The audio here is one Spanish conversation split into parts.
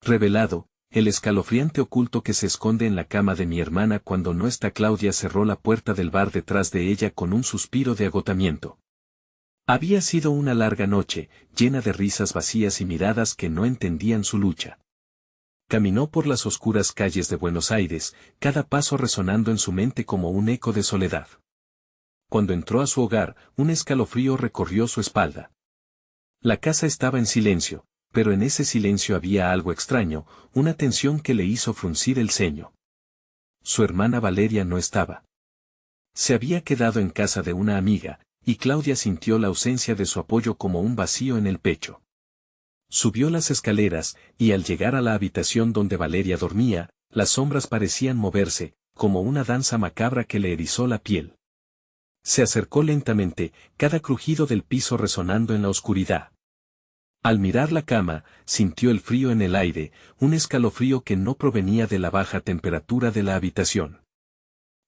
Revelado, el escalofriante oculto que se esconde en la cama de mi hermana cuando no está Claudia cerró la puerta del bar detrás de ella con un suspiro de agotamiento. Había sido una larga noche, llena de risas vacías y miradas que no entendían su lucha. Caminó por las oscuras calles de Buenos Aires, cada paso resonando en su mente como un eco de soledad. Cuando entró a su hogar, un escalofrío recorrió su espalda. La casa estaba en silencio, pero en ese silencio había algo extraño, una tensión que le hizo fruncir el ceño. Su hermana Valeria no estaba. Se había quedado en casa de una amiga, y Claudia sintió la ausencia de su apoyo como un vacío en el pecho. Subió las escaleras, y al llegar a la habitación donde Valeria dormía, las sombras parecían moverse, como una danza macabra que le erizó la piel. Se acercó lentamente, cada crujido del piso resonando en la oscuridad. Al mirar la cama, sintió el frío en el aire, un escalofrío que no provenía de la baja temperatura de la habitación.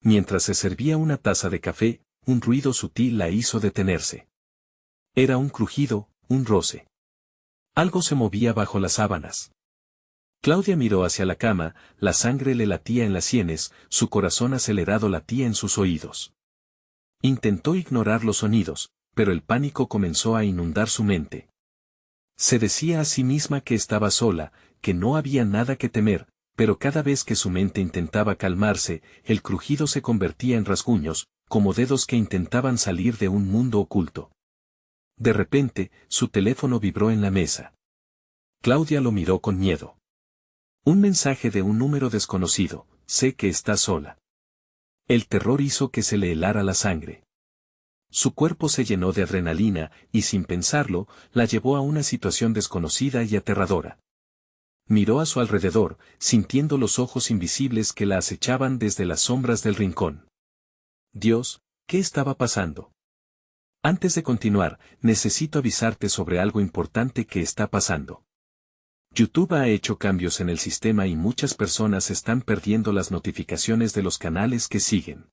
Mientras se servía una taza de café, un ruido sutil la hizo detenerse. Era un crujido, un roce. Algo se movía bajo las sábanas. Claudia miró hacia la cama, la sangre le latía en las sienes, su corazón acelerado latía en sus oídos. Intentó ignorar los sonidos, pero el pánico comenzó a inundar su mente. Se decía a sí misma que estaba sola, que no había nada que temer, pero cada vez que su mente intentaba calmarse, el crujido se convertía en rasguños, como dedos que intentaban salir de un mundo oculto. De repente, su teléfono vibró en la mesa. Claudia lo miró con miedo. Un mensaje de un número desconocido, sé que está sola. El terror hizo que se le helara la sangre. Su cuerpo se llenó de adrenalina, y sin pensarlo, la llevó a una situación desconocida y aterradora. Miró a su alrededor, sintiendo los ojos invisibles que la acechaban desde las sombras del rincón. Dios, ¿qué estaba pasando? Antes de continuar, necesito avisarte sobre algo importante que está pasando. YouTube ha hecho cambios en el sistema y muchas personas están perdiendo las notificaciones de los canales que siguen.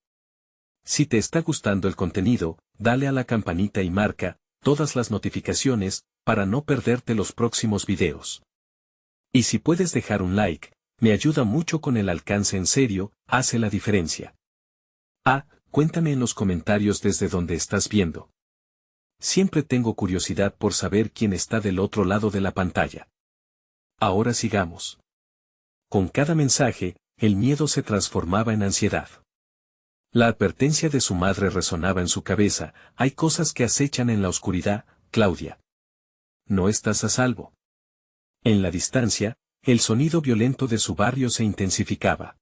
Si te está gustando el contenido, dale a la campanita y marca todas las notificaciones para no perderte los próximos videos. Y si puedes dejar un like, me ayuda mucho con el alcance en serio, hace la diferencia. Cuéntame en los comentarios desde donde estás viendo. Siempre tengo curiosidad por saber quién está del otro lado de la pantalla. Ahora sigamos. Con cada mensaje, el miedo se transformaba en ansiedad. La advertencia de su madre resonaba en su cabeza, hay cosas que acechan en la oscuridad, Claudia. No estás a salvo. En la distancia, el sonido violento de su barrio se intensificaba.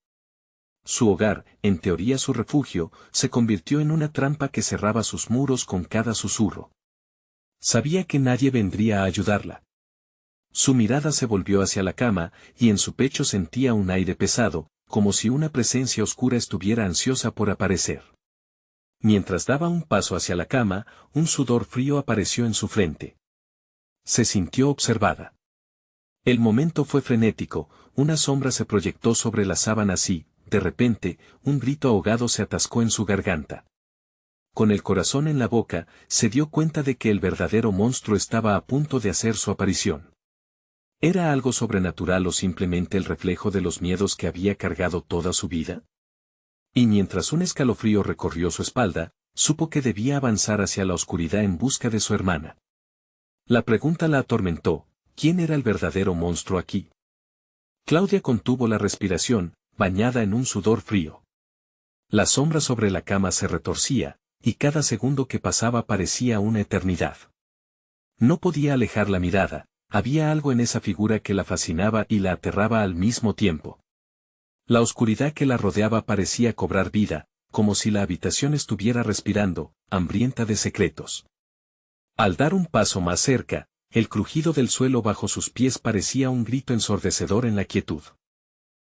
Su hogar, en teoría su refugio, se convirtió en una trampa que cerraba sus muros con cada susurro. Sabía que nadie vendría a ayudarla. Su mirada se volvió hacia la cama, y en su pecho sentía un aire pesado, como si una presencia oscura estuviera ansiosa por aparecer. Mientras daba un paso hacia la cama, un sudor frío apareció en su frente. Se sintió observada. El momento fue frenético, una sombra se proyectó sobre las sábanas y, de repente, un grito ahogado se atascó en su garganta. Con el corazón en la boca, se dio cuenta de que el verdadero monstruo estaba a punto de hacer su aparición. ¿Era algo sobrenatural o simplemente el reflejo de los miedos que había cargado toda su vida? Y mientras un escalofrío recorrió su espalda, supo que debía avanzar hacia la oscuridad en busca de su hermana. La pregunta la atormentó, ¿quién era el verdadero monstruo aquí? Claudia contuvo la respiración, bañada en un sudor frío. La sombra sobre la cama se retorcía, y cada segundo que pasaba parecía una eternidad. No podía alejar la mirada, había algo en esa figura que la fascinaba y la aterraba al mismo tiempo. La oscuridad que la rodeaba parecía cobrar vida, como si la habitación estuviera respirando, hambrienta de secretos. Al dar un paso más cerca, el crujido del suelo bajo sus pies parecía un grito ensordecedor en la quietud.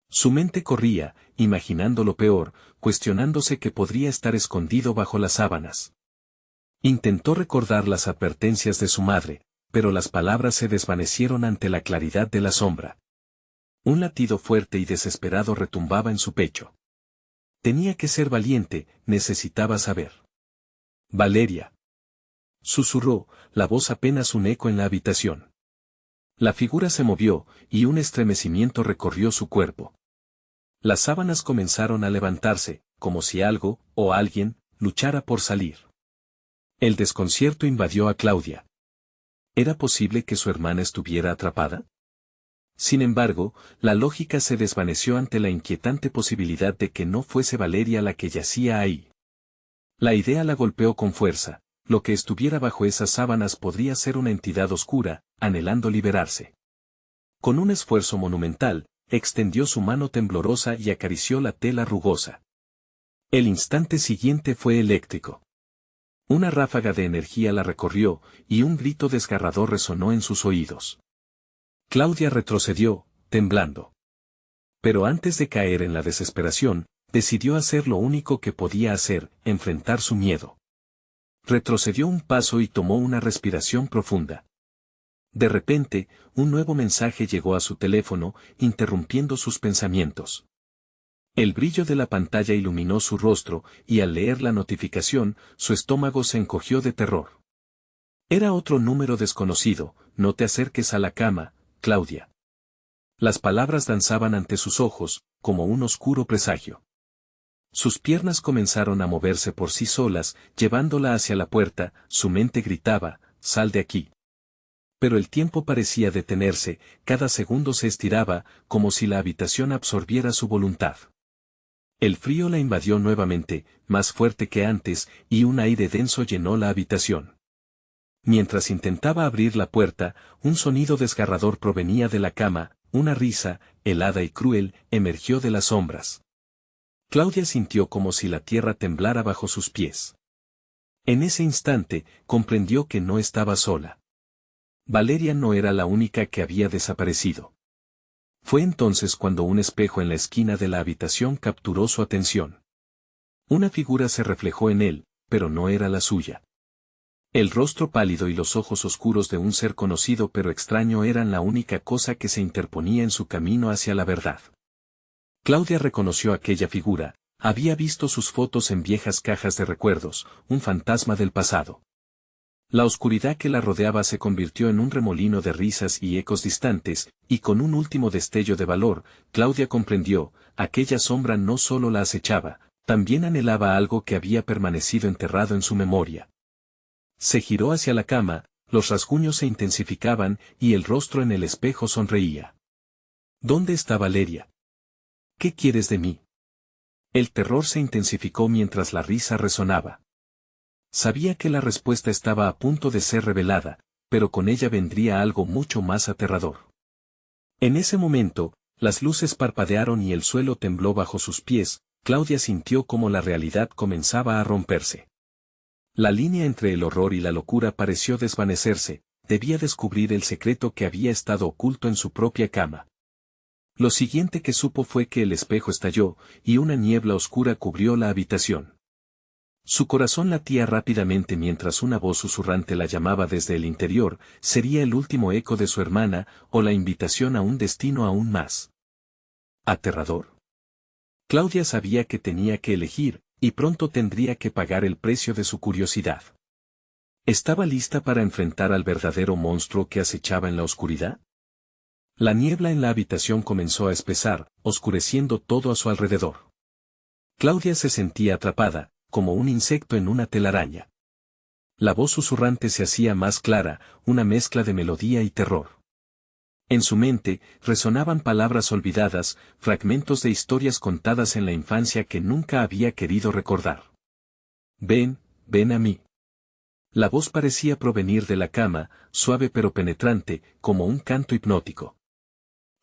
Su mente corría, imaginando lo peor, cuestionándose que podría estar escondido bajo las sábanas. Intentó recordar las advertencias de su madre, pero las palabras se desvanecieron ante la claridad de la sombra. Un latido fuerte y desesperado retumbaba en su pecho. Tenía que ser valiente, necesitaba saber. Valeria. Susurró, la voz apenas un eco en la habitación. La figura se movió, y un estremecimiento recorrió su cuerpo. Las sábanas comenzaron a levantarse, como si algo, o alguien, luchara por salir. El desconcierto invadió a Claudia. ¿Era posible que su hermana estuviera atrapada? Sin embargo, la lógica se desvaneció ante la inquietante posibilidad de que no fuese Valeria la que yacía ahí. La idea la golpeó con fuerza: lo que estuviera bajo esas sábanas podría ser una entidad oscura, anhelando liberarse. Con un esfuerzo monumental, extendió su mano temblorosa y acarició la tela rugosa. El instante siguiente fue eléctrico. Una ráfaga de energía la recorrió, y un grito desgarrador resonó en sus oídos. Claudia retrocedió, temblando. Pero antes de caer en la desesperación, decidió hacer lo único que podía hacer: enfrentar su miedo. Retrocedió un paso y tomó una respiración profunda. De repente, un nuevo mensaje llegó a su teléfono, interrumpiendo sus pensamientos. El brillo de la pantalla iluminó su rostro, y al leer la notificación, su estómago se encogió de terror. Era otro número desconocido: no te acerques a la cama, Claudia. Las palabras danzaban ante sus ojos, como un oscuro presagio. Sus piernas comenzaron a moverse por sí solas, llevándola hacia la puerta. Su mente gritaba: sal de aquí. Pero el tiempo parecía detenerse, cada segundo se estiraba, como si la habitación absorbiera su voluntad. El frío la invadió nuevamente, más fuerte que antes, y un aire denso llenó la habitación. Mientras intentaba abrir la puerta, un sonido desgarrador provenía de la cama: una risa, helada y cruel, emergió de las sombras. Claudia sintió como si la tierra temblara bajo sus pies. En ese instante, comprendió que no estaba sola. Valeria no era la única que había desaparecido. Fue entonces cuando un espejo en la esquina de la habitación capturó su atención. Una figura se reflejó en él, pero no era la suya. El rostro pálido y los ojos oscuros de un ser conocido pero extraño eran la única cosa que se interponía en su camino hacia la verdad. Claudia reconoció aquella figura: había visto sus fotos en viejas cajas de recuerdos, un fantasma del pasado. La oscuridad que la rodeaba se convirtió en un remolino de risas y ecos distantes, y con un último destello de valor, Claudia comprendió: aquella sombra no solo la acechaba, también anhelaba algo que había permanecido enterrado en su memoria. Se giró hacia la cama, los rasguños se intensificaban, y el rostro en el espejo sonreía. ¿Dónde está Valeria? ¿Qué quieres de mí? El terror se intensificó mientras la risa resonaba. Sabía que la respuesta estaba a punto de ser revelada, pero con ella vendría algo mucho más aterrador. En ese momento, las luces parpadearon y el suelo tembló bajo sus pies. Claudia sintió como la realidad comenzaba a romperse. La línea entre el horror y la locura pareció desvanecerse: debía descubrir el secreto que había estado oculto en su propia cama. Lo siguiente que supo fue que el espejo estalló, y una niebla oscura cubrió la habitación. Su corazón latía rápidamente mientras una voz susurrante la llamaba desde el interior: sería el último eco de su hermana, o la invitación a un destino aún más aterrador. Claudia sabía que tenía que elegir, y pronto tendría que pagar el precio de su curiosidad. ¿Estaba lista para enfrentar al verdadero monstruo que acechaba en la oscuridad? La niebla en la habitación comenzó a espesar, oscureciendo todo a su alrededor. Claudia se sentía atrapada, como un insecto en una telaraña. La voz susurrante se hacía más clara, una mezcla de melodía y terror. En su mente, resonaban palabras olvidadas, fragmentos de historias contadas en la infancia que nunca había querido recordar. Ven, ven a mí. La voz parecía provenir de la cama, suave pero penetrante, como un canto hipnótico.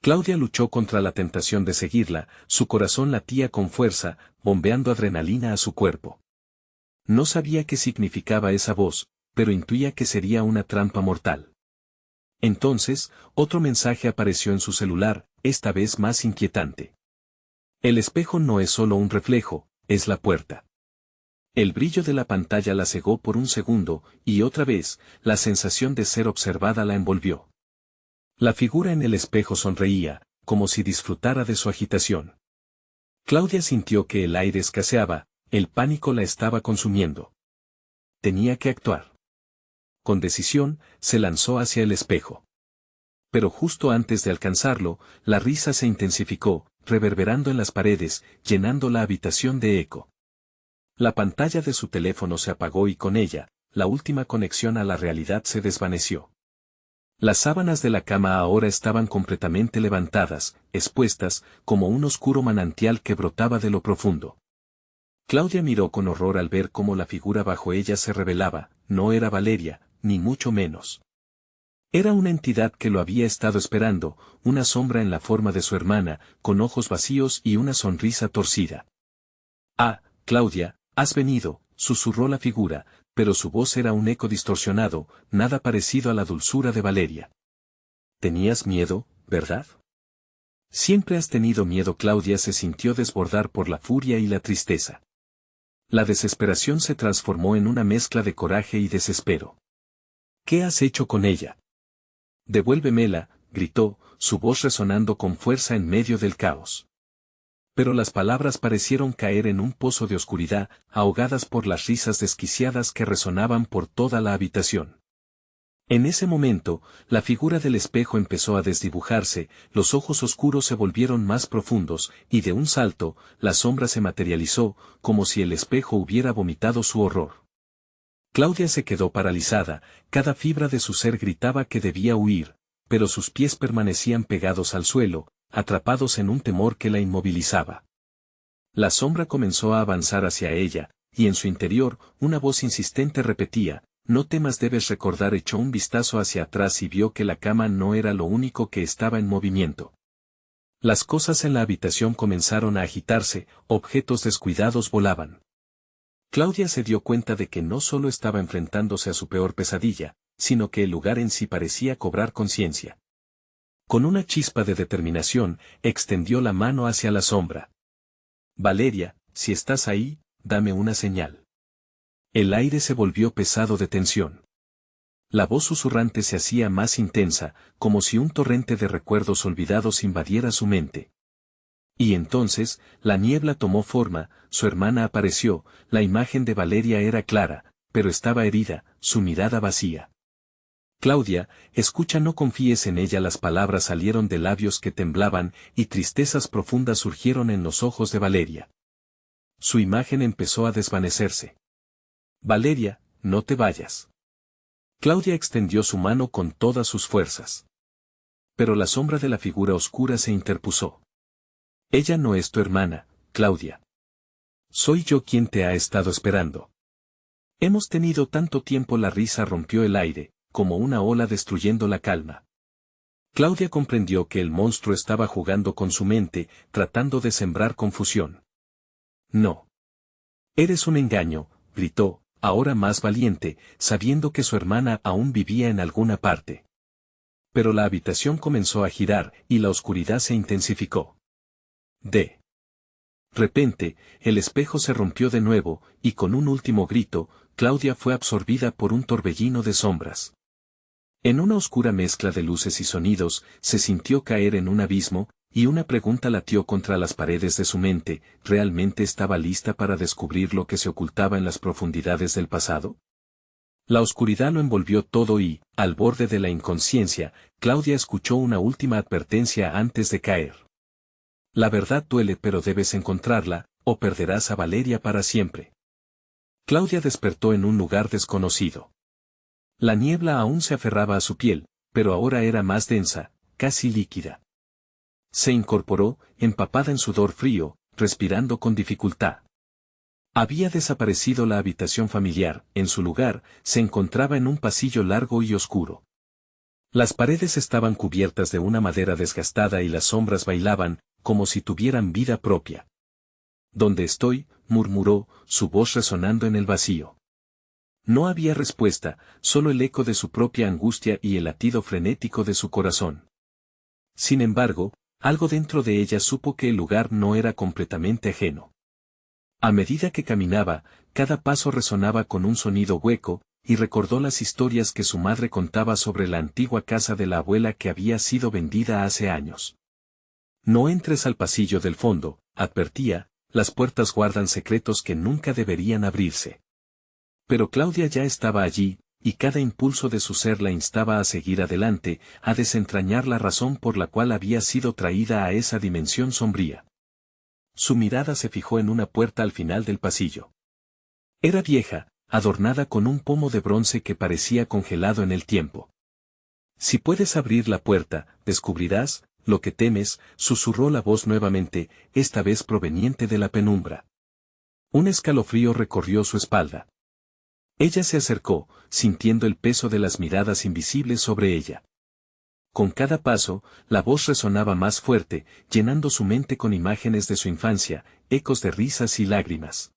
Claudia luchó contra la tentación de seguirla, su corazón latía con fuerza, bombeando adrenalina a su cuerpo. No sabía qué significaba esa voz, pero intuía que sería una trampa mortal. Entonces, otro mensaje apareció en su celular, esta vez más inquietante. El espejo no es solo un reflejo, es la puerta. El brillo de la pantalla la cegó por un segundo, y otra vez, la sensación de ser observada la envolvió. La figura en el espejo sonreía, como si disfrutara de su agitación. Claudia sintió que el aire escaseaba, el pánico la estaba consumiendo. Tenía que actuar. Con decisión, se lanzó hacia el espejo. Pero justo antes de alcanzarlo, la risa se intensificó, reverberando en las paredes, llenando la habitación de eco. La pantalla de su teléfono se apagó y con ella, la última conexión a la realidad se desvaneció. Las sábanas de la cama ahora estaban completamente levantadas, expuestas, como un oscuro manantial que brotaba de lo profundo. Claudia miró con horror al ver cómo la figura bajo ella se revelaba, no era Valeria, ni mucho menos. Era una entidad que lo había estado esperando, una sombra en la forma de su hermana, con ojos vacíos y una sonrisa torcida. «Ah, Claudia, has venido», susurró la figura, pero su voz era un eco distorsionado, nada parecido a la dulzura de Valeria. «Tenías miedo, ¿verdad?» «Siempre has tenido miedo». Claudia se sintió desbordar por la furia y la tristeza. La desesperación se transformó en una mezcla de coraje y desespero. «¿Qué has hecho con ella?» «Devuélvemela», gritó, su voz resonando con fuerza en medio del caos. Pero las palabras parecieron caer en un pozo de oscuridad, ahogadas por las risas desquiciadas que resonaban por toda la habitación. En ese momento, la figura del espejo empezó a desdibujarse, los ojos oscuros se volvieron más profundos, y de un salto, la sombra se materializó, como si el espejo hubiera vomitado su horror. Claudia se quedó paralizada, cada fibra de su ser gritaba que debía huir, pero sus pies permanecían pegados al suelo, atrapados en un temor que la inmovilizaba. La sombra comenzó a avanzar hacia ella, y en su interior, una voz insistente repetía: «No temas». Debes recordar. Echó un vistazo hacia atrás y vio que la cama no era lo único que estaba en movimiento. Las cosas en la habitación comenzaron a agitarse, objetos descuidados volaban. Claudia se dio cuenta de que no solo estaba enfrentándose a su peor pesadilla, sino que el lugar en sí parecía cobrar conciencia. Con una chispa de determinación, extendió la mano hacia la sombra. «Valeria, si estás ahí, dame una señal». El aire se volvió pesado de tensión. La voz susurrante se hacía más intensa, como si un torrente de recuerdos olvidados invadiera su mente. Y entonces, la niebla tomó forma, su hermana apareció, la imagen de Valeria era clara, pero estaba herida, su mirada vacía. «Claudia, escucha, no confíes en ella». Las palabras salieron de labios que temblaban, y tristezas profundas surgieron en los ojos de Valeria. Su imagen empezó a desvanecerse. «Valeria, no te vayas». Claudia extendió su mano con todas sus fuerzas. Pero la sombra de la figura oscura se interpuso. «Ella no es tu hermana, Claudia. Soy yo quien te ha estado esperando. Hemos tenido tanto tiempo». La risa rompió el aire, como una ola destruyendo la calma. Claudia comprendió que el monstruo estaba jugando con su mente, tratando de sembrar confusión. «No. Eres un engaño», gritó, ahora más valiente, sabiendo que su hermana aún vivía en alguna parte. Pero la habitación comenzó a girar, y la oscuridad se intensificó. De repente, el espejo se rompió de nuevo, y con un último grito, Claudia fue absorbida por un torbellino de sombras. En una oscura mezcla de luces y sonidos, se sintió caer en un abismo, y una pregunta latió contra las paredes de su mente: ¿realmente estaba lista para descubrir lo que se ocultaba en las profundidades del pasado? La oscuridad lo envolvió todo y, al borde de la inconsciencia, Claudia escuchó una última advertencia antes de caer. «La verdad duele, pero debes encontrarla, o perderás a Valeria para siempre». Claudia despertó en un lugar desconocido. La niebla aún se aferraba a su piel, pero ahora era más densa, casi líquida. Se incorporó, empapada en sudor frío, respirando con dificultad. Había desaparecido la habitación familiar, en su lugar, se encontraba en un pasillo largo y oscuro. Las paredes estaban cubiertas de una madera desgastada y las sombras bailaban, como si tuvieran vida propia. «¿Dónde estoy?», murmuró, su voz resonando en el vacío. No había respuesta, solo el eco de su propia angustia y el latido frenético de su corazón. Sin embargo, algo dentro de ella supo que el lugar no era completamente ajeno. A medida que caminaba, cada paso resonaba con un sonido hueco, y recordó las historias que su madre contaba sobre la antigua casa de la abuela que había sido vendida hace años. «No entres al pasillo del fondo», advertía, «las puertas guardan secretos que nunca deberían abrirse». Pero Claudia ya estaba allí, y cada impulso de su ser la instaba a seguir adelante, a desentrañar la razón por la cual había sido traída a esa dimensión sombría. Su mirada se fijó en una puerta al final del pasillo. Era vieja, adornada con un pomo de bronce que parecía congelado en el tiempo. Si puedes abrir la puerta, descubrirás lo que temes, susurró la voz nuevamente, esta vez proveniente de la penumbra. Un escalofrío recorrió su espalda. Ella se acercó, sintiendo el peso de las miradas invisibles sobre ella. Con cada paso, la voz resonaba más fuerte, llenando su mente con imágenes de su infancia, ecos de risas y lágrimas.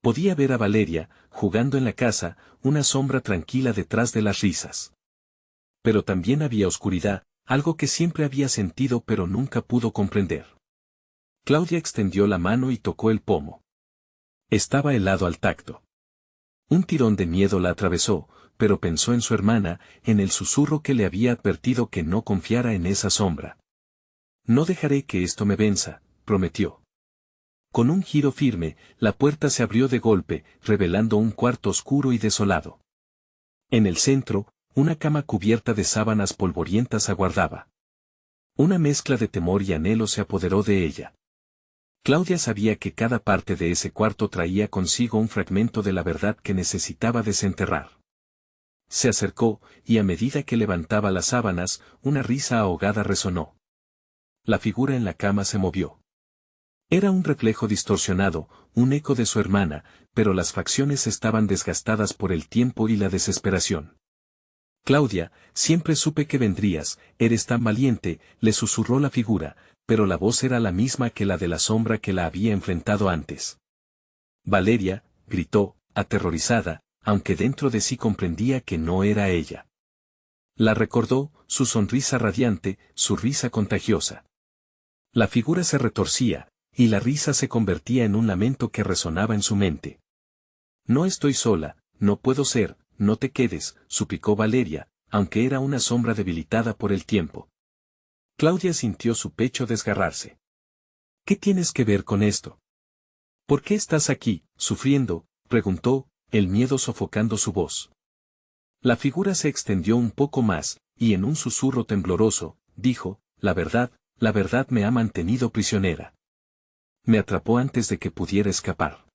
Podía ver a Valeria, jugando en la casa, una sombra tranquila detrás de las risas. Pero también había oscuridad, algo que siempre había sentido pero nunca pudo comprender. Claudia extendió la mano y tocó el pomo. Estaba helado al tacto. Un tirón de miedo la atravesó, pero pensó en su hermana, en el susurro que le había advertido que no confiara en esa sombra. No dejaré que esto me venza, prometió. Con un giro firme, la puerta se abrió de golpe, revelando un cuarto oscuro y desolado. En el centro, una cama cubierta de sábanas polvorientas aguardaba. Una mezcla de temor y anhelo se apoderó de ella. Claudia sabía que cada parte de ese cuarto traía consigo un fragmento de la verdad que necesitaba desenterrar. Se acercó, y a medida que levantaba las sábanas, una risa ahogada resonó. La figura en la cama se movió. Era un reflejo distorsionado, un eco de su hermana, pero las facciones estaban desgastadas por el tiempo y la desesperación. Claudia, siempre supe que vendrías, eres tan valiente, le susurró la figura, pero la voz era la misma que la de la sombra que la había enfrentado antes. Valeria, gritó, aterrorizada, aunque dentro de sí comprendía que no era ella. La recordó, su sonrisa radiante, su risa contagiosa. La figura se retorcía, y la risa se convertía en un lamento que resonaba en su mente. No estoy sola, no puedo ser, no te quedes, suplicó Valeria, aunque era una sombra debilitada por el tiempo. Claudia sintió su pecho desgarrarse. ¿Qué tienes que ver con esto? ¿Por qué estás aquí, sufriendo?, preguntó, el miedo sofocando su voz. La figura se extendió un poco más, y en un susurro tembloroso, dijo, la verdad me ha mantenido prisionera. Me atrapó antes de que pudiera escapar.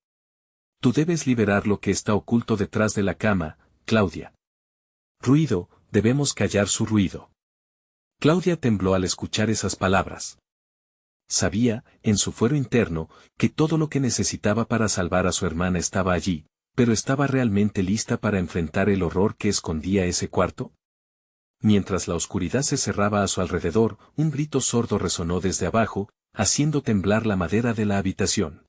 Tú debes liberar lo que está oculto detrás de la cama, Claudia. Ruido, debemos callar su ruido. Claudia tembló al escuchar esas palabras. Sabía, en su fuero interno, que todo lo que necesitaba para salvar a su hermana estaba allí, pero ¿estaba realmente lista para enfrentar el horror que escondía ese cuarto? Mientras la oscuridad se cerraba a su alrededor, un grito sordo resonó desde abajo, haciendo temblar la madera de la habitación.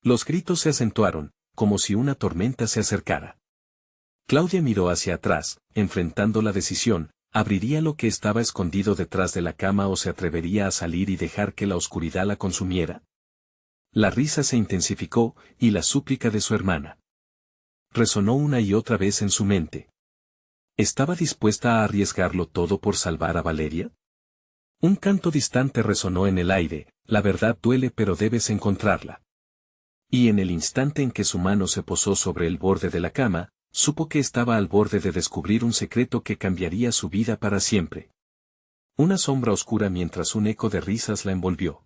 Los gritos se acentuaron, como si una tormenta se acercara. Claudia miró hacia atrás, enfrentando la decisión, ¿abriría lo que estaba escondido detrás de la cama o se atrevería a salir y dejar que la oscuridad la consumiera? La risa se intensificó, y la súplica de su hermana resonó una y otra vez en su mente. ¿Estaba dispuesta a arriesgarlo todo por salvar a Valeria? Un canto distante resonó en el aire, la verdad duele pero debes encontrarla. Y en el instante en que su mano se posó sobre el borde de la cama, supo que estaba al borde de descubrir un secreto que cambiaría su vida para siempre. Una sombra oscura mientras un eco de risas la envolvió.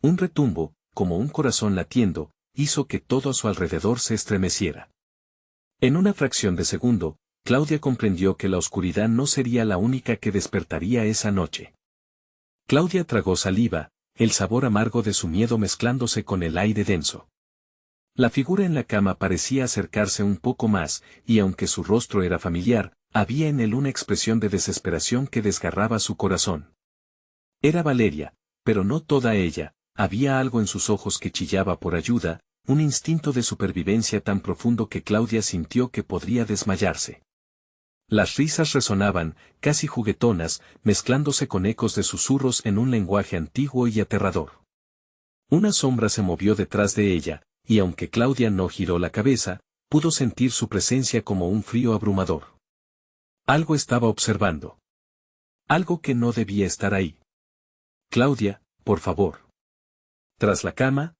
Un retumbo, como un corazón latiendo, hizo que todo a su alrededor se estremeciera. En una fracción de segundo, Claudia comprendió que la oscuridad no sería la única que despertaría esa noche. Claudia tragó saliva, el sabor amargo de su miedo mezclándose con el aire denso. La figura en la cama parecía acercarse un poco más, y aunque su rostro era familiar, había en él una expresión de desesperación que desgarraba su corazón. Era Valeria, pero no toda ella, había algo en sus ojos que chillaba por ayuda, un instinto de supervivencia tan profundo que Claudia sintió que podría desmayarse. Las risas resonaban, casi juguetonas, mezclándose con ecos de susurros en un lenguaje antiguo y aterrador. Una sombra se movió detrás de ella, y aunque Claudia no giró la cabeza, pudo sentir su presencia como un frío abrumador. Algo estaba observando. Algo que no debía estar ahí. Claudia, por favor. Tras la cama,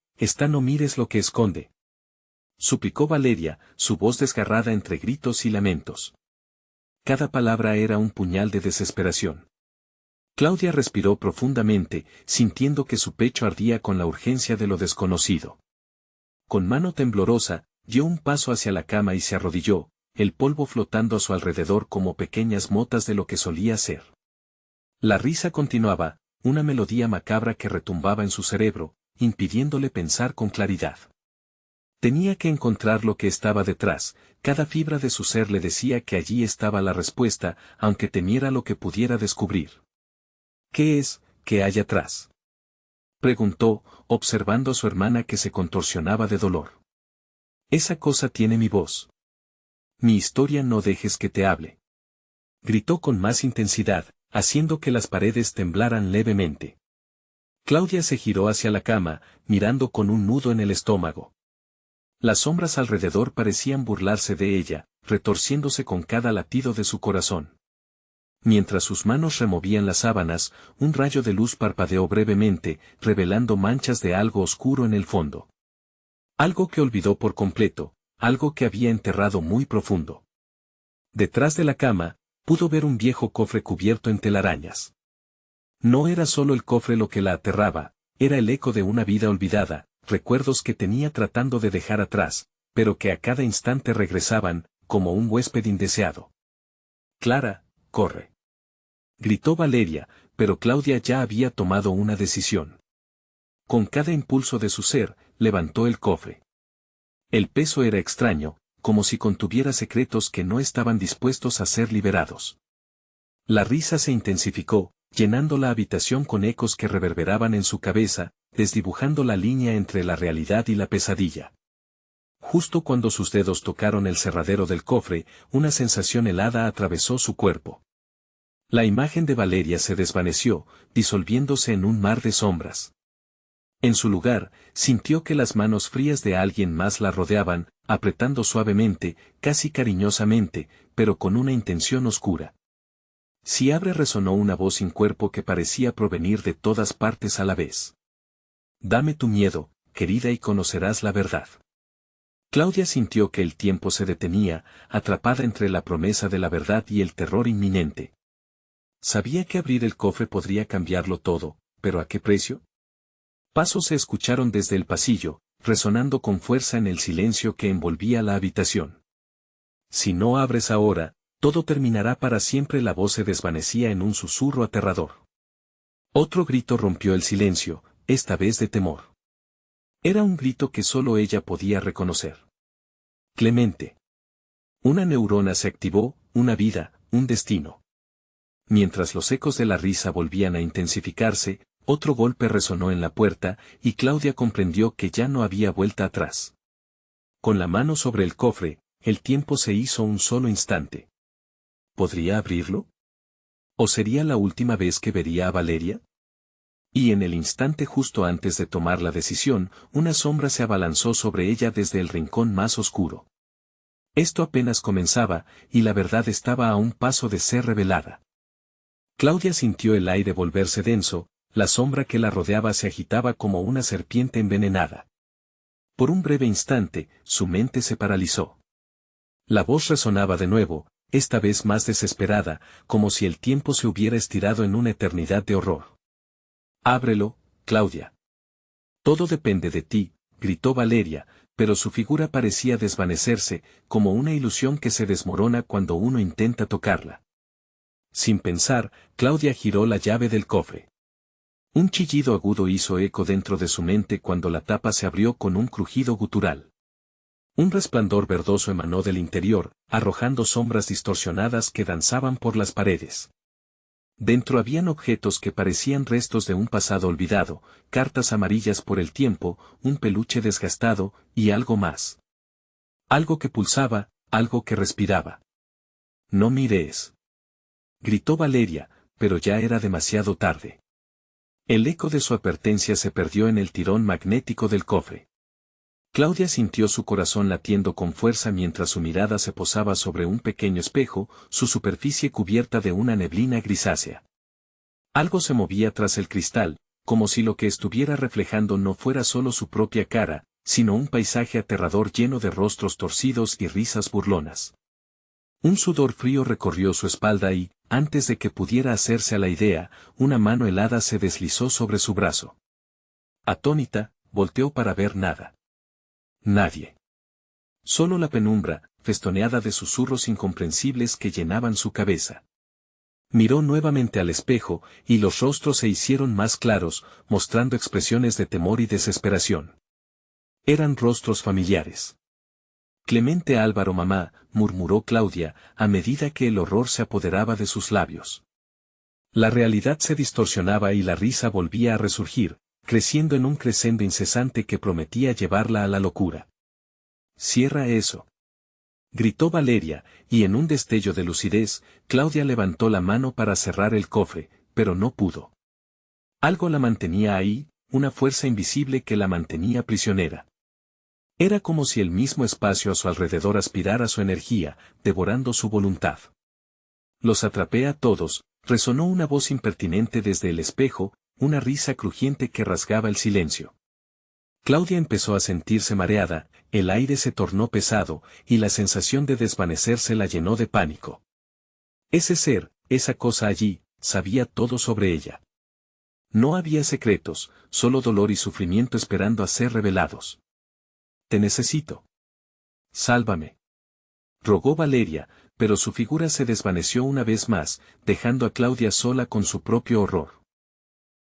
no mires lo que esconde. suplicó Valeria, su voz desgarrada entre gritos y lamentos. Cada palabra era un puñal de desesperación. Claudia respiró profundamente, sintiendo que su pecho ardía con la urgencia de lo desconocido. Con mano temblorosa, dio un paso hacia la cama y se arrodilló, el polvo flotando a su alrededor como pequeñas motas de lo que solía ser. La risa continuaba, una melodía macabra que retumbaba en su cerebro, impidiéndole pensar con claridad. Tenía que encontrar lo que estaba detrás, cada fibra de su ser le decía que allí estaba la respuesta, aunque temiera lo que pudiera descubrir. ¿Qué es, que hay atrás?, preguntó, observando a su hermana que se contorsionaba de dolor. Esa cosa tiene mi voz. Mi historia, no dejes que te hable. Gritó con más intensidad, haciendo que las paredes temblaran levemente. Claudia se giró hacia la cama, mirando con un nudo en el estómago. Las sombras alrededor parecían burlarse de ella, retorciéndose con cada latido de su corazón. Mientras sus manos removían las sábanas, un rayo de luz parpadeó brevemente, revelando manchas de algo oscuro en el fondo. Algo que olvidó por completo, algo que había enterrado muy profundo. Detrás de la cama, pudo ver un viejo cofre cubierto en telarañas. No era solo el cofre lo que la aterraba, era el eco de una vida olvidada, recuerdos que tenía tratando de dejar atrás, pero que a cada instante regresaban, como un huésped indeseado. Clara, corre. Gritó Valeria, pero Claudia ya había tomado una decisión. Con cada impulso de su ser, levantó el cofre. El peso era extraño, como si contuviera secretos que no estaban dispuestos a ser liberados. La risa se intensificó, llenando la habitación con ecos que reverberaban en su cabeza, desdibujando la línea entre la realidad y la pesadilla. Justo cuando sus dedos tocaron el cerradero del cofre, una sensación helada atravesó su cuerpo. La imagen de Valeria se desvaneció, disolviéndose en un mar de sombras. En su lugar, sintió que las manos frías de alguien más la rodeaban, apretando suavemente, casi cariñosamente, pero con una intención oscura. Si abre, resonó una voz sin cuerpo que parecía provenir de todas partes a la vez. Dame tu miedo, querida, y conocerás la verdad. Claudia sintió que el tiempo se detenía, atrapada entre la promesa de la verdad y el terror inminente. Sabía que abrir el cofre podría cambiarlo todo, pero ¿a qué precio? Pasos se escucharon desde el pasillo, resonando con fuerza en el silencio que envolvía la habitación. Si no abres ahora, todo terminará para siempre. La voz se desvanecía en un susurro aterrador. Otro grito rompió el silencio, esta vez de temor. Era un grito que solo ella podía reconocer. Clemente. Una neurona se activó, una vida, un destino. Mientras los ecos de la risa volvían a intensificarse, otro golpe resonó en la puerta, y Claudia comprendió que ya no había vuelta atrás. Con la mano sobre el cofre, el tiempo se hizo un solo instante. ¿Podría abrirlo? ¿O sería la última vez que vería a Valeria? Y en el instante justo antes de tomar la decisión, una sombra se abalanzó sobre ella desde el rincón más oscuro. Esto apenas comenzaba, y la verdad estaba a un paso de ser revelada. Claudia sintió el aire volverse denso, la sombra que la rodeaba se agitaba como una serpiente envenenada. Por un breve instante, su mente se paralizó. La voz resonaba de nuevo, esta vez más desesperada, como si el tiempo se hubiera estirado en una eternidad de horror. Ábrelo, Claudia. Todo depende de ti, gritó Valeria, pero su figura parecía desvanecerse, como una ilusión que se desmorona cuando uno intenta tocarla. Sin pensar, Claudia giró la llave del cofre. Un chillido agudo hizo eco dentro de su mente cuando la tapa se abrió con un crujido gutural. Un resplandor verdoso emanó del interior, arrojando sombras distorsionadas que danzaban por las paredes. Dentro habían objetos que parecían restos de un pasado olvidado, cartas amarillas por el tiempo, un peluche desgastado, y algo más. Algo que pulsaba, algo que respiraba. No mires. Gritó Valeria, pero ya era demasiado tarde. El eco de su advertencia se perdió en el tirón magnético del cofre. Claudia sintió su corazón latiendo con fuerza mientras su mirada se posaba sobre un pequeño espejo, su superficie cubierta de una neblina grisácea. Algo se movía tras el cristal, como si lo que estuviera reflejando no fuera solo su propia cara, sino un paisaje aterrador lleno de rostros torcidos y risas burlonas. Un sudor frío recorrió su espalda y, antes de que pudiera hacerse a la idea, una mano helada se deslizó sobre su brazo. Atónita, volteó para ver nada. Nadie. Solo la penumbra, festoneada de susurros incomprensibles que llenaban su cabeza. Miró nuevamente al espejo, y los rostros se hicieron más claros, mostrando expresiones de temor y desesperación. Eran rostros familiares. Clemente Álvaro mamá, murmuró Claudia, a medida que el horror se apoderaba de sus labios. La realidad se distorsionaba y la risa volvía a resurgir, creciendo en un crescendo incesante que prometía llevarla a la locura. «Cierra eso», gritó Valeria, y en un destello de lucidez, Claudia levantó la mano para cerrar el cofre, pero no pudo. Algo la mantenía ahí, una fuerza invisible que la mantenía prisionera. Era como si el mismo espacio a su alrededor aspirara su energía, devorando su voluntad. «Los atrapé a todos», resonó una voz impertinente desde el espejo, una risa crujiente que rasgaba el silencio. Claudia empezó a sentirse mareada, el aire se tornó pesado, y la sensación de desvanecerse la llenó de pánico. Ese ser, esa cosa allí, sabía todo sobre ella. No había secretos, solo dolor y sufrimiento esperando a ser revelados. «Te necesito. Sálvame», rogó Valeria, pero su figura se desvaneció una vez más, dejando a Claudia sola con su propio horror.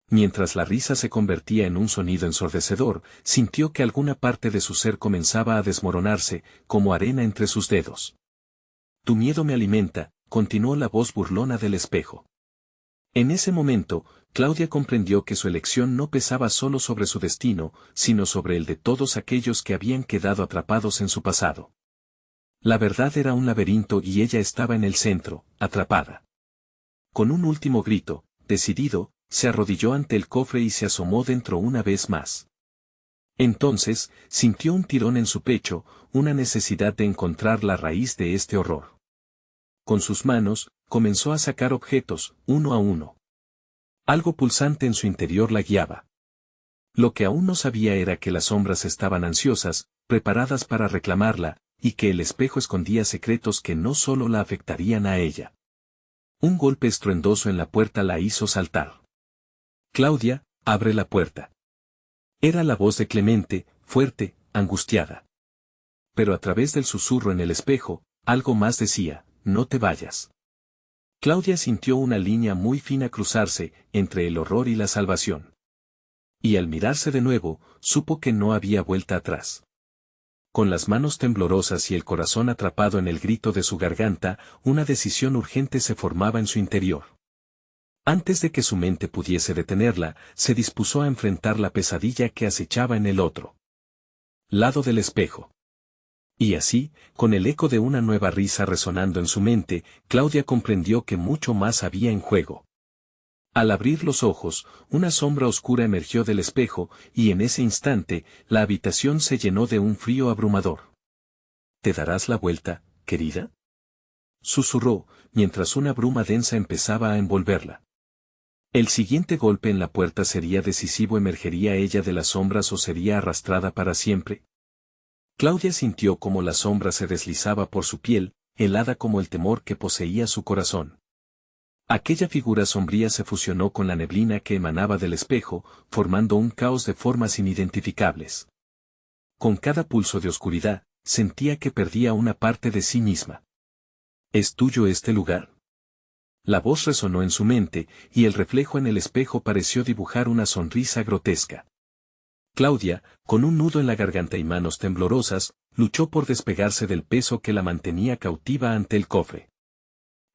Mientras la risa se convertía en un sonido ensordecedor, sintió que alguna parte de su ser comenzaba a desmoronarse, como arena entre sus dedos. «Tu miedo me alimenta», continuó la voz burlona del espejo. En ese momento, Claudia comprendió que su elección no pesaba solo sobre su destino, sino sobre el de todos aquellos que habían quedado atrapados en su pasado. La verdad era un laberinto y ella estaba en el centro, atrapada. Con un último grito, decidido, se arrodilló ante el cofre y se asomó dentro una vez más. Entonces, sintió un tirón en su pecho, una necesidad de encontrar la raíz de este horror. Con sus manos, comenzó a sacar objetos, uno a uno. Algo pulsante en su interior la guiaba. Lo que aún no sabía era que las sombras estaban ansiosas, preparadas para reclamarla, y que el espejo escondía secretos que no solo la afectarían a ella. Un golpe estruendoso en la puerta la hizo saltar. «Claudia, abre la puerta». Era la voz de Clemente, fuerte, angustiada. Pero a través del susurro en el espejo, algo más decía: «No te vayas». Claudia sintió una línea muy fina cruzarse, entre el horror y la salvación. Y al mirarse de nuevo, supo que no había vuelta atrás. Con las manos temblorosas y el corazón atrapado en el grito de su garganta, una decisión urgente se formaba en su interior. Antes de que su mente pudiese detenerla, se dispuso a enfrentar la pesadilla que acechaba en el otro lado del espejo. Y así, con el eco de una nueva risa resonando en su mente, Claudia comprendió que mucho más había en juego. Al abrir los ojos, una sombra oscura emergió del espejo, y en ese instante, la habitación se llenó de un frío abrumador. «¿Te darás la vuelta, querida?», susurró, mientras una bruma densa empezaba a envolverla. El siguiente golpe en la puerta sería decisivo. ¿Emergería ella de las sombras o sería arrastrada para siempre? Claudia sintió como la sombra se deslizaba por su piel, helada como el temor que poseía su corazón. Aquella figura sombría se fusionó con la neblina que emanaba del espejo, formando un caos de formas inidentificables. Con cada pulso de oscuridad, sentía que perdía una parte de sí misma. «¿Es tuyo este lugar?». La voz resonó en su mente, y el reflejo en el espejo pareció dibujar una sonrisa grotesca. Claudia, con un nudo en la garganta y manos temblorosas, luchó por despegarse del peso que la mantenía cautiva ante el cofre.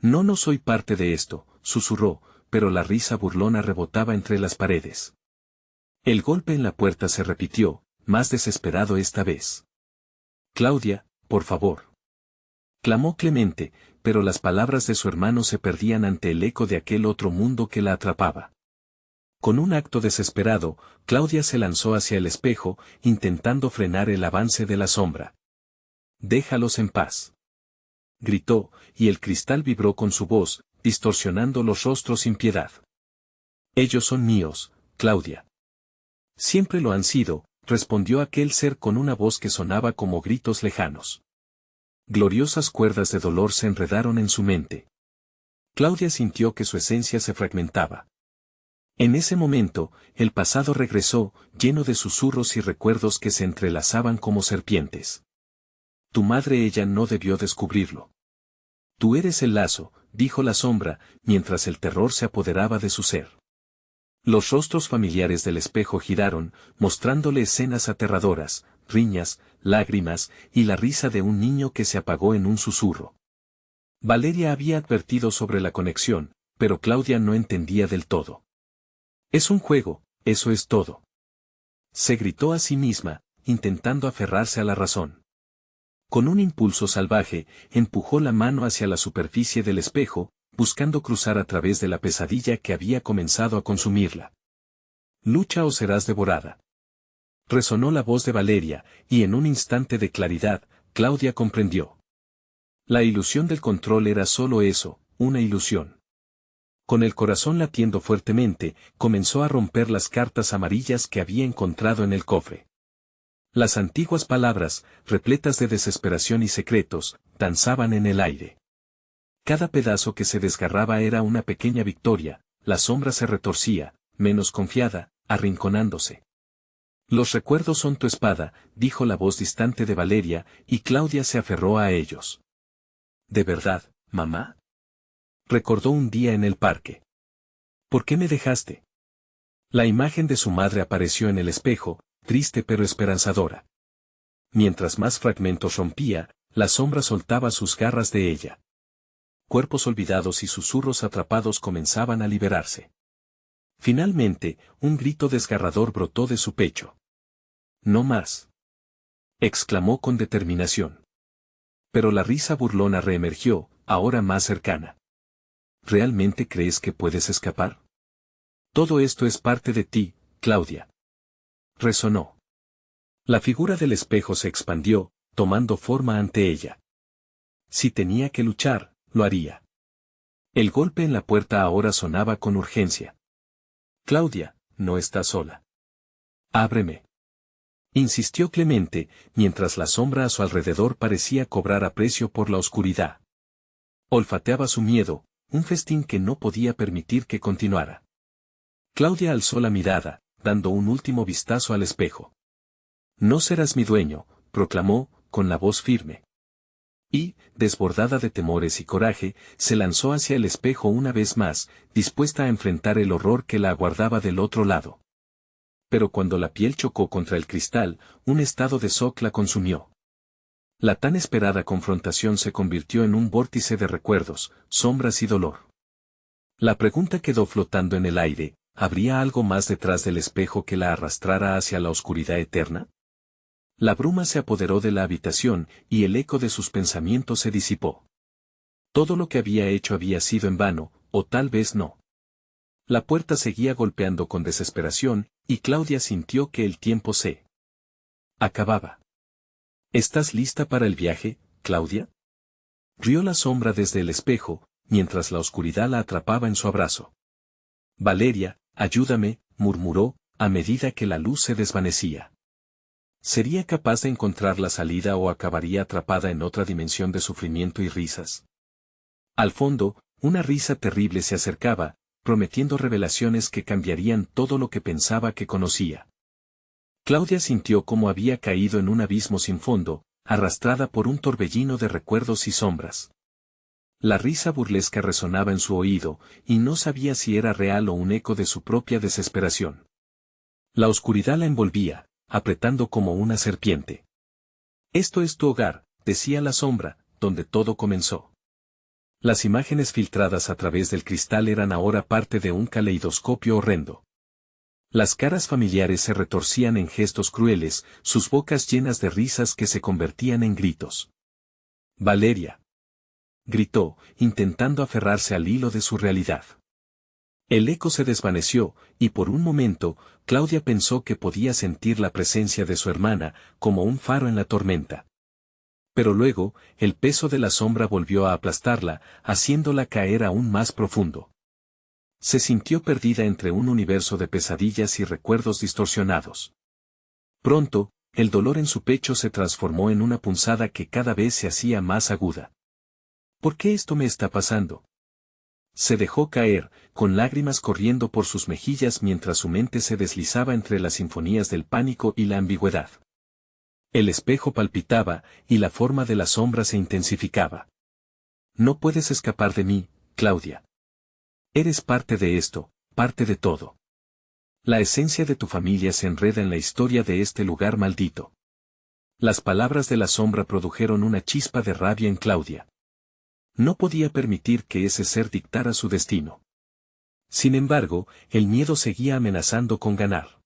«No soy parte de esto», susurró, pero la risa burlona rebotaba entre las paredes. El golpe en la puerta se repitió, más desesperado esta vez. «Claudia, por favor», clamó Clemente, pero las palabras de su hermano se perdían ante el eco de aquel otro mundo que la atrapaba. Con un acto desesperado, Claudia se lanzó hacia el espejo, intentando frenar el avance de la sombra. «Déjalos en paz», gritó, y el cristal vibró con su voz, distorsionando los rostros sin piedad. «Ellos son míos, Claudia. Siempre lo han sido, respondió aquel ser con una voz que sonaba como gritos lejanos. Gloriosas cuerdas de dolor se enredaron en su mente. Claudia sintió que su esencia se fragmentaba. En ese momento, el pasado regresó, lleno de susurros y recuerdos que se entrelazaban como serpientes. Tu madre, ella no debió descubrirlo. Tú eres el lazo, dijo la sombra, mientras el terror se apoderaba de su ser. Los rostros familiares del espejo giraron, mostrándole escenas aterradoras, riñas, lágrimas, y la risa de un niño que se apagó en un susurro. Valeria había advertido sobre la conexión, pero Claudia no entendía del todo. Es un juego, eso es todo. Se gritó a sí misma, intentando aferrarse a la razón. Con un impulso salvaje, empujó la mano hacia la superficie del espejo, buscando cruzar a través de la pesadilla que había comenzado a consumirla. Lucha o serás devorada. Resonó la voz de Valeria, y en un instante de claridad, Claudia comprendió. La ilusión del control era solo eso, una ilusión. Con el corazón latiendo fuertemente, comenzó a romper las cartas amarillas que había encontrado en el cofre. Las antiguas palabras, repletas de desesperación y secretos, danzaban en el aire. Cada pedazo que se desgarraba era una pequeña victoria, la sombra se retorcía, menos confiada, arrinconándose. Los recuerdos son tu espada, dijo la voz distante de Valeria, y Claudia se aferró a ellos. ¿De verdad, mamá? Recordó un día en el parque. ¿Por qué me dejaste? La imagen de su madre apareció en el espejo, triste pero esperanzadora. Mientras más fragmentos rompía, la sombra soltaba sus garras de ella. Cuerpos olvidados y susurros atrapados comenzaban a liberarse. Finalmente, un grito desgarrador brotó de su pecho. «No más», exclamó con determinación. Pero la risa burlona reemergió, ahora más cercana. ¿Realmente crees que puedes escapar? Todo esto es parte de ti, Claudia. Resonó. La figura del espejo se expandió, tomando forma ante ella. Si tenía que luchar, lo haría. El golpe en la puerta ahora sonaba con urgencia. Claudia, no estás sola. Ábreme. Insistió Clemente, mientras la sombra a su alrededor parecía cobrar aprecio por la oscuridad. Olfateaba su miedo, un festín que no podía permitir que continuara. Claudia alzó la mirada, dando un último vistazo al espejo. No serás mi dueño, proclamó, con la voz firme. Y, desbordada de temores y coraje, se lanzó hacia el espejo una vez más, dispuesta a enfrentar el horror que la aguardaba del otro lado. Pero cuando la piel chocó contra el cristal, un estado de shock la consumió. La tan esperada confrontación se convirtió en un vórtice de recuerdos, sombras y dolor. La pregunta quedó flotando en el aire, ¿habría algo más detrás del espejo que la arrastrara hacia la oscuridad eterna? La bruma se apoderó de la habitación, y el eco de sus pensamientos se disipó. Todo lo que había hecho había sido en vano, o tal vez no. La puerta seguía golpeando con desesperación, y Claudia sintió que el tiempo se acababa. ¿Estás lista para el viaje, Claudia? Rió la sombra desde el espejo, mientras la oscuridad la atrapaba en su abrazo. Valeria, ayúdame, murmuró, a medida que la luz se desvanecía. ¿Sería capaz de encontrar la salida o acabaría atrapada en otra dimensión de sufrimiento y risas? Al fondo, una risa terrible se acercaba, prometiendo revelaciones que cambiarían todo lo que pensaba que conocía. Claudia sintió cómo había caído en un abismo sin fondo, arrastrada por un torbellino de recuerdos y sombras. La risa burlesca resonaba en su oído, y no sabía si era real o un eco de su propia desesperación. La oscuridad la envolvía, apretando como una serpiente. Esto es tu hogar, decía la sombra, donde todo comenzó. Las imágenes filtradas a través del cristal eran ahora parte de un caleidoscopio horrendo. Las caras familiares se retorcían en gestos crueles, sus bocas llenas de risas que se convertían en gritos. Valeria. Gritó, intentando aferrarse al hilo de su realidad. El eco se desvaneció, y por un momento, Claudia pensó que podía sentir la presencia de su hermana, como un faro en la tormenta. Pero luego, el peso de la sombra volvió a aplastarla, haciéndola caer aún más profundo. Se sintió perdida entre un universo de pesadillas y recuerdos distorsionados. Pronto, el dolor en su pecho se transformó en una punzada que cada vez se hacía más aguda. ¿Por qué esto me está pasando? Se dejó caer, con lágrimas corriendo por sus mejillas mientras su mente se deslizaba entre las sinfonías del pánico y la ambigüedad. El espejo palpitaba, y la forma de la sombra se intensificaba. No puedes escapar de mí, Claudia. Eres parte de esto, parte de todo. La esencia de tu familia se enreda en la historia de este lugar maldito. Las palabras de la sombra produjeron una chispa de rabia en Claudia. No podía permitir que ese ser dictara su destino. Sin embargo, el miedo seguía amenazando con ganar.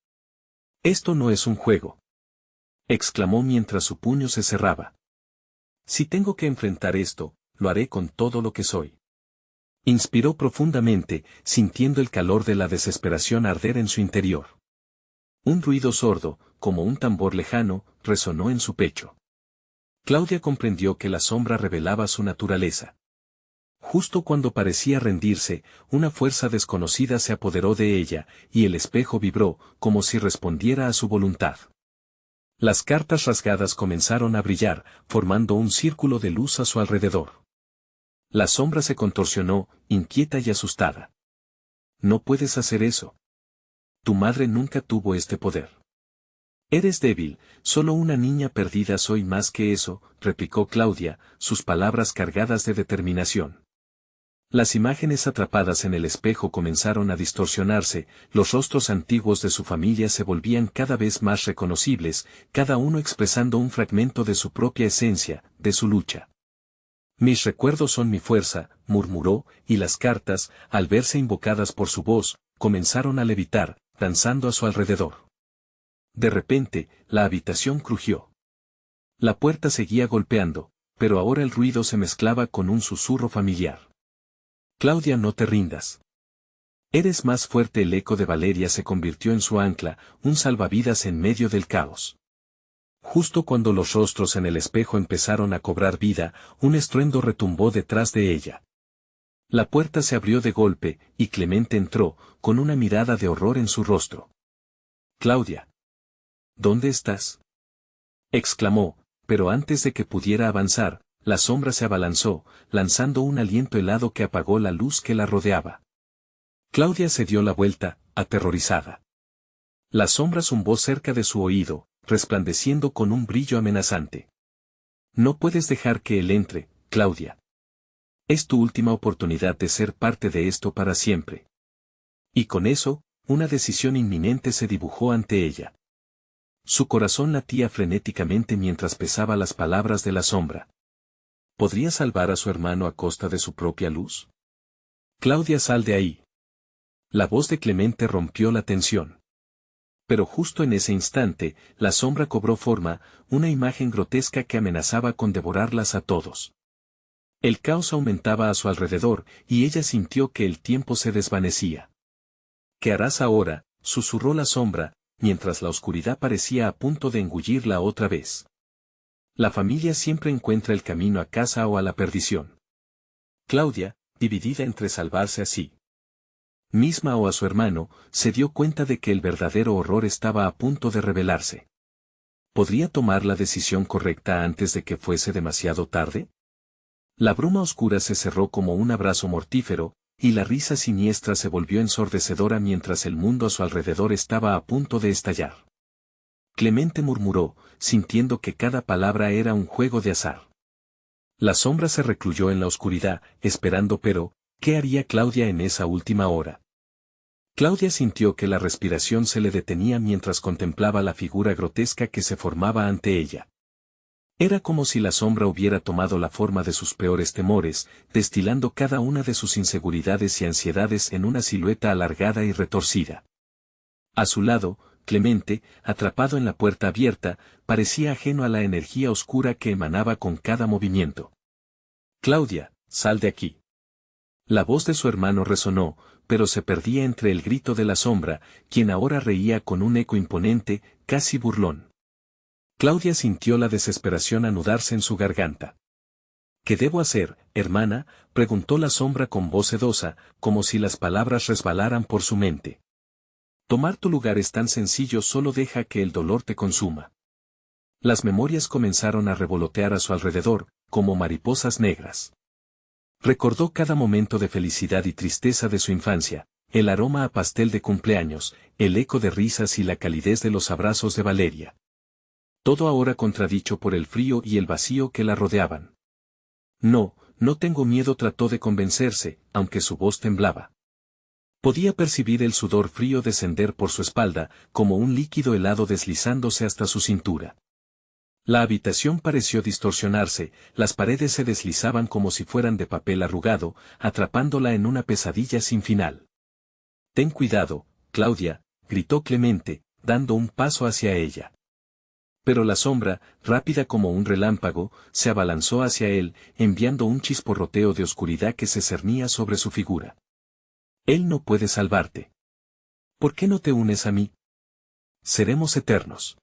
Esto no es un juego, exclamó mientras su puño se cerraba. Si tengo que enfrentar esto, lo haré con todo lo que soy. Inspiró profundamente, sintiendo el calor de la desesperación arder en su interior. Un ruido sordo, como un tambor lejano, resonó en su pecho. Claudia comprendió que la sombra revelaba su naturaleza. Justo cuando parecía rendirse, una fuerza desconocida se apoderó de ella, y el espejo vibró, como si respondiera a su voluntad. Las cartas rasgadas comenzaron a brillar, formando un círculo de luz a su alrededor. La sombra se contorsionó, inquieta y asustada. No puedes hacer eso. Tu madre nunca tuvo este poder. Eres débil, solo una niña perdida soy más que eso, replicó Claudia, sus palabras cargadas de determinación. Las imágenes atrapadas en el espejo comenzaron a distorsionarse, los rostros antiguos de su familia se volvían cada vez más reconocibles, cada uno expresando un fragmento de su propia esencia, de su lucha. Mis recuerdos son mi fuerza, murmuró, y las cartas, al verse invocadas por su voz, comenzaron a levitar, danzando a su alrededor. De repente, la habitación crujió. La puerta seguía golpeando, pero ahora el ruido se mezclaba con un susurro familiar. Claudia, no te rindas. Eres más fuerte. El eco de Valeria se convirtió en su ancla, un salvavidas en medio del caos. Justo cuando los rostros en el espejo empezaron a cobrar vida, un estruendo retumbó detrás de ella. La puerta se abrió de golpe, y Clemente entró, con una mirada de horror en su rostro. Claudia. ¿Dónde estás? Exclamó, pero antes de que pudiera avanzar, la sombra se abalanzó, lanzando un aliento helado que apagó la luz que la rodeaba. Claudia se dio la vuelta, aterrorizada. La sombra zumbó cerca de su oído, resplandeciendo con un brillo amenazante. No puedes dejar que él entre, Claudia. Es tu última oportunidad de ser parte de esto para siempre. Y con eso, una decisión inminente se dibujó ante ella. Su corazón latía frenéticamente mientras pesaba las palabras de la sombra. ¿Podría salvar a su hermano a costa de su propia luz? Claudia, sal de ahí. La voz de Clemente rompió la tensión. Pero justo en ese instante, la sombra cobró forma, una imagen grotesca que amenazaba con devorarlas a todos. El caos aumentaba a su alrededor, y ella sintió que el tiempo se desvanecía. ¿Qué harás ahora?, susurró la sombra, mientras la oscuridad parecía a punto de engullirla otra vez. La familia siempre encuentra el camino a casa o a la perdición. Claudia, dividida entre salvarse a sí misma o a su hermano, se dio cuenta de que el verdadero horror estaba a punto de revelarse. ¿Podría tomar la decisión correcta antes de que fuese demasiado tarde? La bruma oscura se cerró como un abrazo mortífero, y la risa siniestra se volvió ensordecedora mientras el mundo a su alrededor estaba a punto de estallar. Clemente murmuró, sintiendo que cada palabra era un juego de azar. La sombra se recluyó en la oscuridad, esperando, pero, ¿qué haría Claudia en esa última hora? Claudia sintió que la respiración se le detenía mientras contemplaba la figura grotesca que se formaba ante ella. Era como si la sombra hubiera tomado la forma de sus peores temores, destilando cada una de sus inseguridades y ansiedades en una silueta alargada y retorcida. A su lado, Clemente, atrapado en la puerta abierta, parecía ajeno a la energía oscura que emanaba con cada movimiento. Claudia, sal de aquí. La voz de su hermano resonó, pero se perdía entre el grito de la sombra, quien ahora reía con un eco imponente, casi burlón. Claudia sintió la desesperación anudarse en su garganta. ¿Qué debo hacer, hermana?, preguntó la sombra con voz sedosa, como si las palabras resbalaran por su mente. Tomar tu lugar es tan sencillo, solo deja que el dolor te consuma. Las memorias comenzaron a revolotear a su alrededor, como mariposas negras. Recordó cada momento de felicidad y tristeza de su infancia, el aroma a pastel de cumpleaños, el eco de risas y la calidez de los abrazos de Valeria. Todo ahora contradicho por el frío y el vacío que la rodeaban. No, no tengo miedo, trató de convencerse, aunque su voz temblaba. Podía percibir el sudor frío descender por su espalda, como un líquido helado deslizándose hasta su cintura. La habitación pareció distorsionarse, las paredes se deslizaban como si fueran de papel arrugado, atrapándola en una pesadilla sin final. «Ten cuidado, Claudia», gritó Clemente, dando un paso hacia ella. Pero la sombra, rápida como un relámpago, se abalanzó hacia él, enviando un chisporroteo de oscuridad que se cernía sobre su figura. «Él no puede salvarte. ¿Por qué no te unes a mí? Seremos eternos».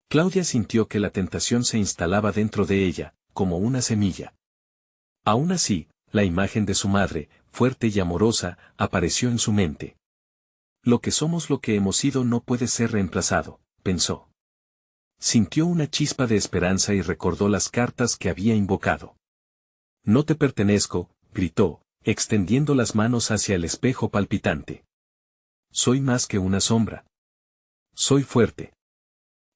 Claudia sintió que la tentación se instalaba dentro de ella, como una semilla. Aún así, la imagen de su madre, fuerte y amorosa, apareció en su mente. Lo que somos, lo que hemos sido, no puede ser reemplazado, pensó. Sintió una chispa de esperanza y recordó las cartas que había invocado. «No te pertenezco», gritó, extendiendo las manos hacia el espejo palpitante. «Soy más que una sombra. Soy fuerte».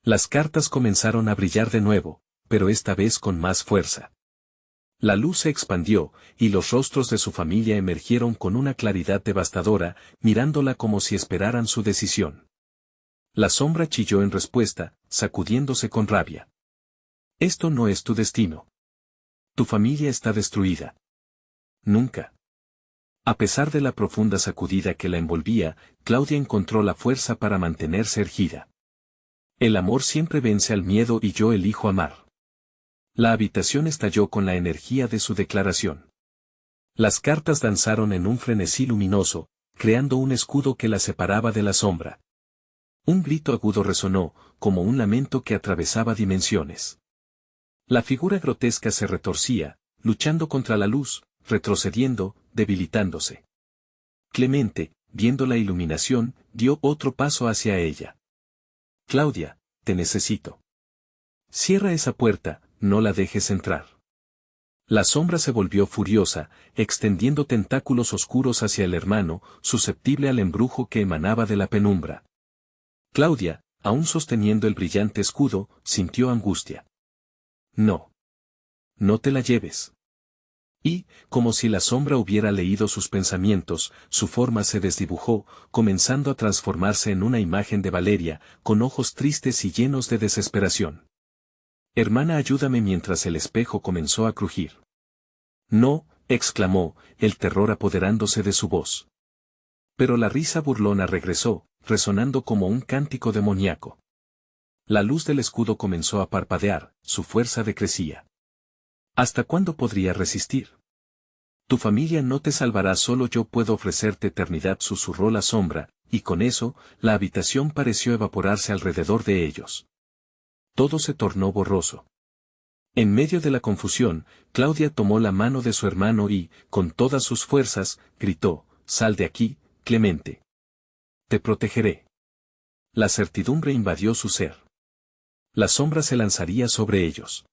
Las cartas comenzaron a brillar de nuevo, pero esta vez con más fuerza. La luz se expandió, y los rostros de su familia emergieron con una claridad devastadora, mirándola como si esperaran su decisión. La sombra chilló en respuesta, sacudiéndose con rabia. «Esto no es tu destino. Tu familia está destruida. Nunca». A pesar de la profunda sacudida que la envolvía, Claudia encontró la fuerza para mantenerse erguida. «El amor siempre vence al miedo y yo elijo amar». La habitación estalló con la energía de su declaración. Las cartas danzaron en un frenesí luminoso, creando un escudo que la separaba de la sombra. Un grito agudo resonó, como un lamento que atravesaba dimensiones. La figura grotesca se retorcía, luchando contra la luz, retrocediendo, debilitándose. Clemente, viendo la iluminación, dio otro paso hacia ella. «Claudia, te necesito. Cierra esa puerta, no la dejes entrar». La sombra se volvió furiosa, extendiendo tentáculos oscuros hacia el hermano, susceptible al embrujo que emanaba de la penumbra. Claudia, aún sosteniendo el brillante escudo, sintió angustia. «No. No te la lleves». Y, como si la sombra hubiera leído sus pensamientos, su forma se desdibujó, comenzando a transformarse en una imagen de Valeria, con ojos tristes y llenos de desesperación. «Hermana, ayúdame», mientras el espejo comenzó a crujir. «No», exclamó, el terror apoderándose de su voz. Pero la risa burlona regresó, resonando como un cántico demoníaco. La luz del escudo comenzó a parpadear, su fuerza decrecía. «¿Hasta cuándo podría resistir? Tu familia no te salvará, solo yo puedo ofrecerte eternidad», susurró la sombra, y con eso, la habitación pareció evaporarse alrededor de ellos. Todo se tornó borroso. En medio de la confusión, Claudia tomó la mano de su hermano y, con todas sus fuerzas, gritó: «Sal de aquí, Clemente. Te protegeré». La certidumbre invadió su ser. La sombra se lanzaría sobre ellos.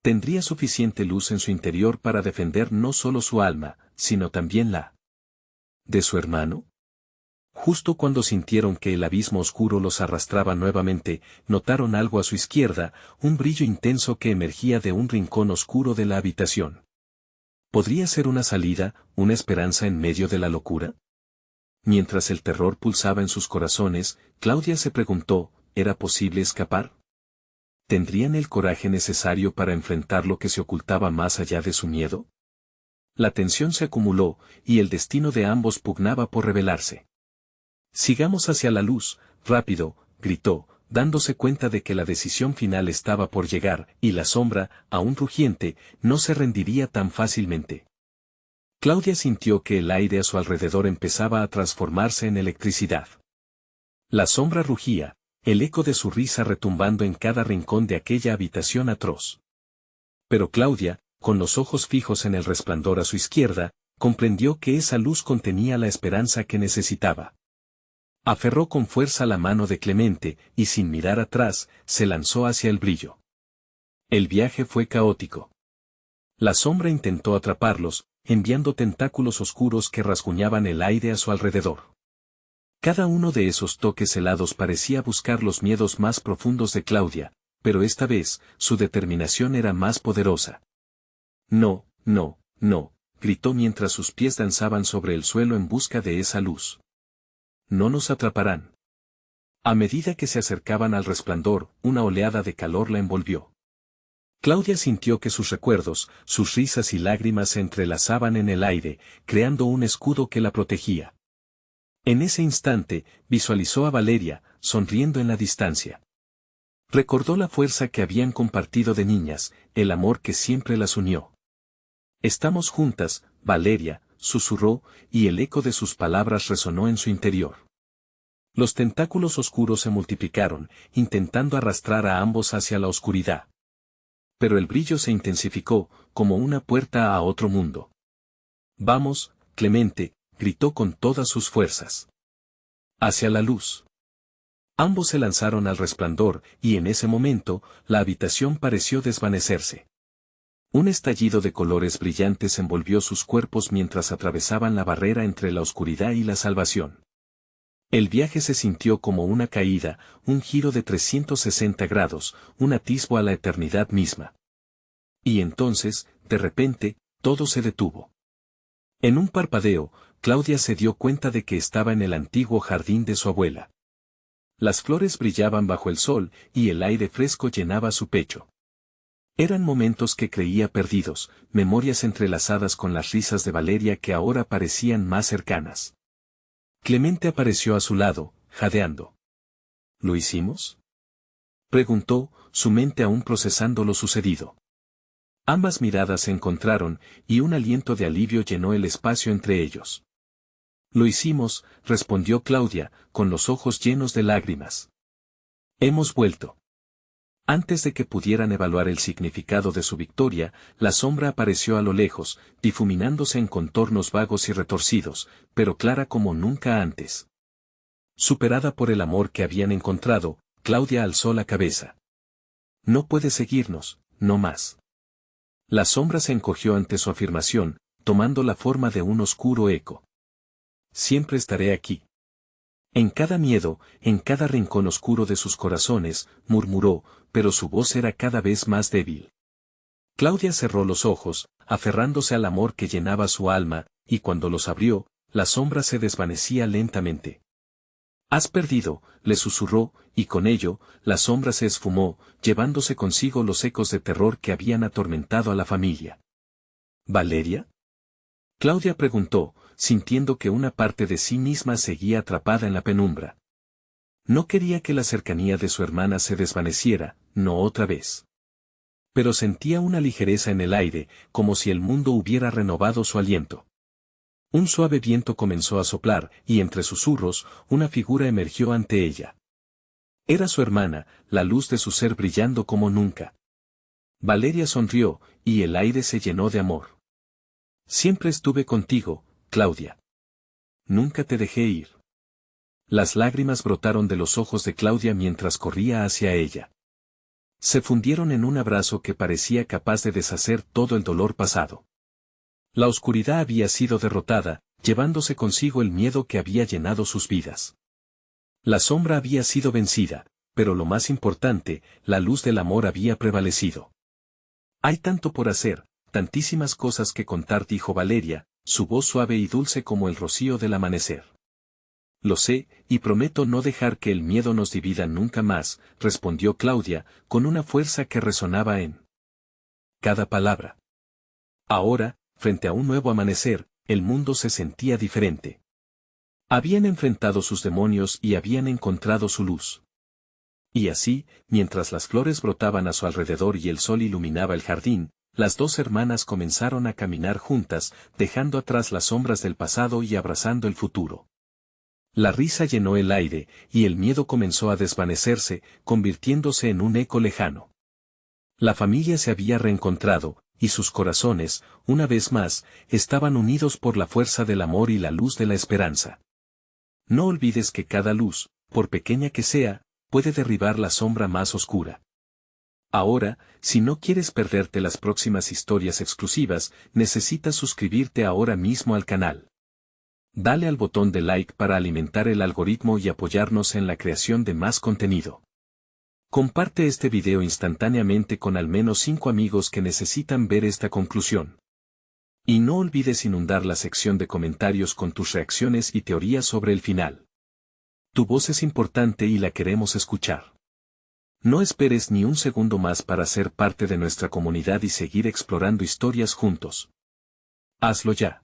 Tendría suficiente luz en su interior para defender no solo su alma, sino también la de su hermano. Justo cuando sintieron que el abismo oscuro los arrastraba nuevamente, notaron algo a su izquierda, un brillo intenso que emergía de un rincón oscuro de la habitación. ¿Podría ser una salida, una esperanza en medio de la locura? Mientras el terror pulsaba en sus corazones, Claudia se preguntó, ¿era posible escapar? ¿Tendrían el coraje necesario para enfrentar lo que se ocultaba más allá de su miedo? La tensión se acumuló, y el destino de ambos pugnaba por revelarse. «Sigamos hacia la luz, rápido», gritó, dándose cuenta de que la decisión final estaba por llegar, y la sombra, aún rugiente, no se rendiría tan fácilmente. Claudia sintió que el aire a su alrededor empezaba a transformarse en electricidad. La sombra rugía, el eco de su risa retumbando en cada rincón de aquella habitación atroz. Pero Claudia, con los ojos fijos en el resplandor a su izquierda, comprendió que esa luz contenía la esperanza que necesitaba. Aferró con fuerza la mano de Clemente, y sin mirar atrás, se lanzó hacia el brillo. El viaje fue caótico. La sombra intentó atraparlos, enviando tentáculos oscuros que rasguñaban el aire a su alrededor. Cada uno de esos toques helados parecía buscar los miedos más profundos de Claudia, pero esta vez, su determinación era más poderosa. No, no, no, gritó mientras sus pies danzaban sobre el suelo en busca de esa luz. No nos atraparán. A medida que se acercaban al resplandor, una oleada de calor la envolvió. Claudia sintió que sus recuerdos, sus risas y lágrimas se entrelazaban en el aire, creando un escudo que la protegía. En ese instante, visualizó a Valeria, sonriendo en la distancia. Recordó la fuerza que habían compartido de niñas, el amor que siempre las unió. Estamos juntas, Valeria, susurró, y el eco de sus palabras resonó en su interior. Los tentáculos oscuros se multiplicaron, intentando arrastrar a ambos hacia la oscuridad. Pero el brillo se intensificó, como una puerta a otro mundo. Vamos, Clemente, gritó con todas sus fuerzas. Hacia la luz. Ambos se lanzaron al resplandor, y en ese momento, la habitación pareció desvanecerse. Un estallido de colores brillantes envolvió sus cuerpos mientras atravesaban la barrera entre la oscuridad y la salvación. El viaje se sintió como una caída, un giro de 360 grados, un atisbo a la eternidad misma. Y entonces, de repente, todo se detuvo. En un parpadeo, Claudia se dio cuenta de que estaba en el antiguo jardín de su abuela. Las flores brillaban bajo el sol, y el aire fresco llenaba su pecho. Eran momentos que creía perdidos, memorias entrelazadas con las risas de Valeria que ahora parecían más cercanas. Clemente apareció a su lado, jadeando. ¿Lo hicimos?, preguntó, su mente aún procesando lo sucedido. Ambas miradas se encontraron, y un aliento de alivio llenó el espacio entre ellos. Lo hicimos, respondió Claudia, con los ojos llenos de lágrimas. Hemos vuelto. Antes de que pudieran evaluar el significado de su victoria, la sombra apareció a lo lejos, difuminándose en contornos vagos y retorcidos, pero clara como nunca antes. Superada por el amor que habían encontrado, Claudia alzó la cabeza. No puede seguirnos, no más. La sombra se encogió ante su afirmación, tomando la forma de un oscuro eco. Siempre estaré aquí. En cada miedo, en cada rincón oscuro de sus corazones, murmuró, pero su voz era cada vez más débil. Claudia cerró los ojos, aferrándose al amor que llenaba su alma, y cuando los abrió, la sombra se desvanecía lentamente. «Has perdido», le susurró, y con ello, la sombra se esfumó, llevándose consigo los ecos de terror que habían atormentado a la familia. «¿Valeria?», Claudia preguntó, sintiendo que una parte de sí misma seguía atrapada en la penumbra. No quería que la cercanía de su hermana se desvaneciera, no otra vez. Pero sentía una ligereza en el aire, como si el mundo hubiera renovado su aliento. Un suave viento comenzó a soplar, y entre susurros, una figura emergió ante ella. Era su hermana, la luz de su ser brillando como nunca. Valeria sonrió, y el aire se llenó de amor. Siempre estuve contigo, Claudia. Nunca te dejé ir. Las lágrimas brotaron de los ojos de Claudia mientras corría hacia ella. Se fundieron en un abrazo que parecía capaz de deshacer todo el dolor pasado. La oscuridad había sido derrotada, llevándose consigo el miedo que había llenado sus vidas. La sombra había sido vencida, pero lo más importante, la luz del amor había prevalecido. Hay tanto por hacer, tantísimas cosas que contar, dijo Valeria, su voz suave y dulce como el rocío del amanecer. Lo sé, y prometo no dejar que el miedo nos divida nunca más, respondió Claudia, con una fuerza que resonaba en cada palabra. Ahora, frente a un nuevo amanecer, el mundo se sentía diferente. Habían enfrentado sus demonios y habían encontrado su luz. Y así, mientras las flores brotaban a su alrededor y el sol iluminaba el jardín, las dos hermanas comenzaron a caminar juntas, dejando atrás las sombras del pasado y abrazando el futuro. La risa llenó el aire, y el miedo comenzó a desvanecerse, convirtiéndose en un eco lejano. La familia se había reencontrado, y sus corazones, una vez más, estaban unidos por la fuerza del amor y la luz de la esperanza. No olvides que cada luz, por pequeña que sea, puede derribar la sombra más oscura. Ahora, si no quieres perderte las próximas historias exclusivas, necesitas suscribirte ahora mismo al canal. Dale al botón de like para alimentar el algoritmo y apoyarnos en la creación de más contenido. Comparte este video instantáneamente con al menos 5 amigos que necesitan ver esta conclusión. Y no olvides inundar la sección de comentarios con tus reacciones y teorías sobre el final. Tu voz es importante y la queremos escuchar. No esperes ni un segundo más para ser parte de nuestra comunidad y seguir explorando historias juntos. Hazlo ya.